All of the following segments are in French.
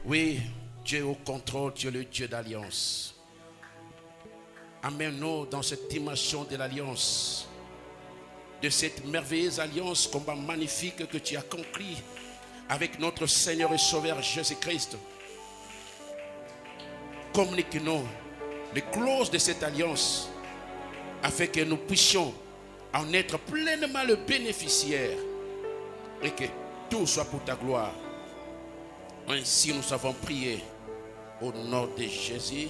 Oui, Dieu est au contrôle, Dieu est le Dieu d'alliance. Amène-nous dans cette dimension de l'alliance, de cette merveilleuse alliance, combat magnifique que tu as conclu avec notre Seigneur et Sauveur Jésus-Christ. Communique-nous les clauses de cette alliance afin que nous puissions en être pleinement le bénéficiaire et que tout soit pour ta gloire. Ainsi nous avons prié au nom de Jésus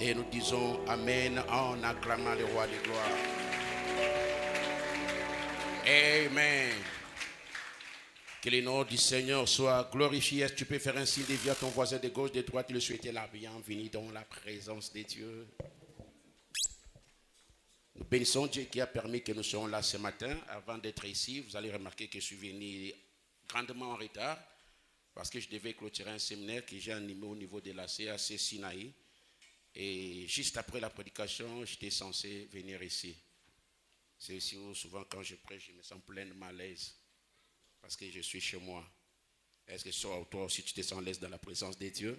et nous disons Amen en acclamant le roi de gloire. Amen. Que le nom du Seigneur soit glorifié. Tu peux faire un signe de vie à ton voisin de gauche, de droite et le souhaiter la bienvenue dans la présence de Dieu. Nous bénissons Dieu qui a permis que nous soyons là ce matin. Avant d'être ici, vous allez remarquer que je suis venu grandement en retard parce que je devais clôturer un séminaire que j'ai animé au niveau de la CAC Sinaï. Et juste après la prédication, j'étais censé venir ici. C'est aussi où souvent quand je prêche, je me sens pleinement à l'aise parce que je suis chez moi. Est-ce que toi aussi tu te sens à l'aise dans la présence de Dieu?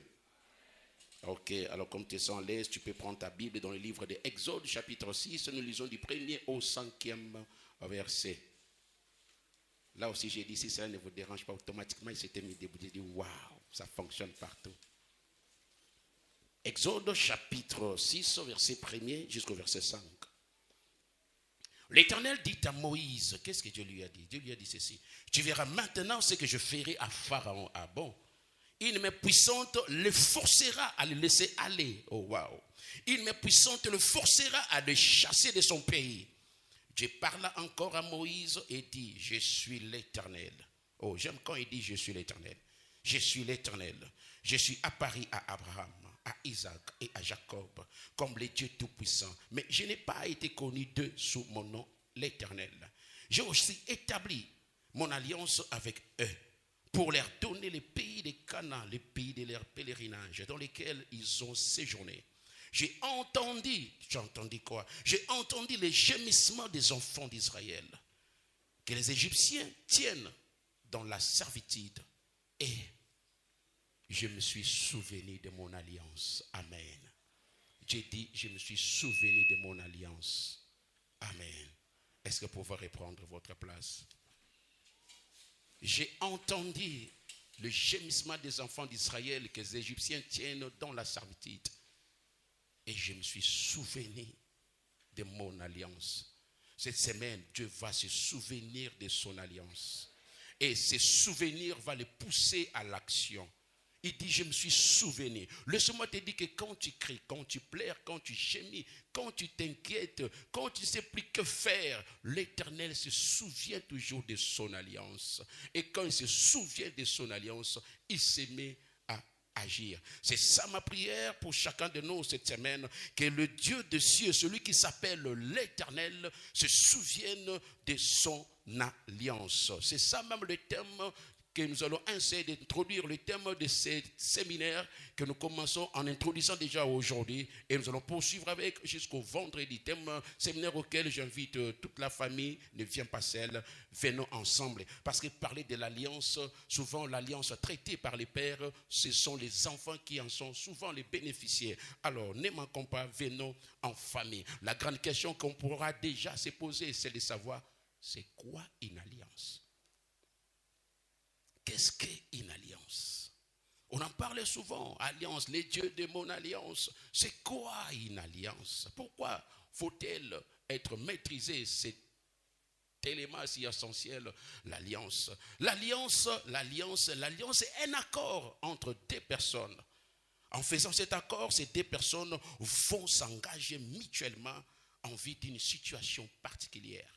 Ok, alors comme tu te sens à l'aise, tu peux prendre ta Bible dans le livre de Exode chapitre 6, nous lisons du 1er au 5e verset. Là aussi j'ai dit, si cela ne vous dérange pas, automatiquement il s'était mis debout, j'ai dit, waouh, ça fonctionne partout. Exode chapitre 6, verset 1er jusqu'au verset 5. L'Éternel dit à Moïse, qu'est-ce que Dieu lui a dit? Dieu lui a dit ceci, tu verras maintenant ce que je ferai à Pharaon. Ah bon? Une main puissante le forcera à le laisser aller. Oh waouh! Une main puissante le forcera à le chasser de son pays. Dieu parla encore à Moïse et dit, je suis l'Éternel. Oh, j'aime quand il dit, je suis l'Éternel. Je suis l'Éternel. Je suis apparu à Abraham, à Isaac et à Jacob comme le Dieu Tout-Puissant. Mais je n'ai pas été connu d'eux sous mon nom, l'Éternel. J'ai aussi établi mon alliance avec eux pour leur donner les pays de Canaan, les pays de leur pèlerinage dans lesquels ils ont séjourné. J'ai entendu quoi? J'ai entendu les gémissements des enfants d'Israël, que les Égyptiens tiennent dans la servitude. Et je me suis souvenu de mon alliance. Amen. J'ai dit, je me suis souvenu de mon alliance. Amen. Est-ce que vous pouvez reprendre votre place? J'ai entendu le gémissement des enfants d'Israël que les Égyptiens tiennent dans la servitude. Et je me suis souvenu de mon alliance. Cette semaine, Dieu va se souvenir de son alliance. Et ce souvenir va le pousser à l'action. Il dit, je me suis souvenu. Laisse-moi te dire que quand tu cries, quand tu pleures, quand tu gémis, quand tu t'inquiètes, quand tu ne sais plus que faire, l'Éternel se souvient toujours de son alliance. Et quand il se souvient de son alliance, il se met à agir. C'est ça ma prière pour chacun de nous cette semaine, que le Dieu de cieux, celui qui s'appelle l'Éternel, se souvienne de son alliance. C'est ça même le thème que nous allons essayer d'introduire, le thème de ce séminaire que nous commençons en introduisant déjà aujourd'hui, et nous allons poursuivre avec jusqu'au vendredi, thème séminaire auquel j'invite toute la famille, ne vient pas seule, venons ensemble, parce que parler de l'alliance, souvent l'alliance traitée par les pères, ce sont les enfants qui en sont souvent les bénéficiaires. Alors ne manquons pas, venons en famille. La grande question qu'on pourra déjà se poser, c'est de savoir, c'est quoi une alliance? Qu'est-ce qu'une alliance? On en parle souvent, alliance, les dieux de mon alliance. C'est quoi une alliance? Pourquoi faut-elle être maîtrisé cet élément si essentiel, l'alliance? L'alliance est un accord entre deux personnes. En faisant cet accord, ces deux personnes vont s'engager mutuellement en vue d'une situation particulière.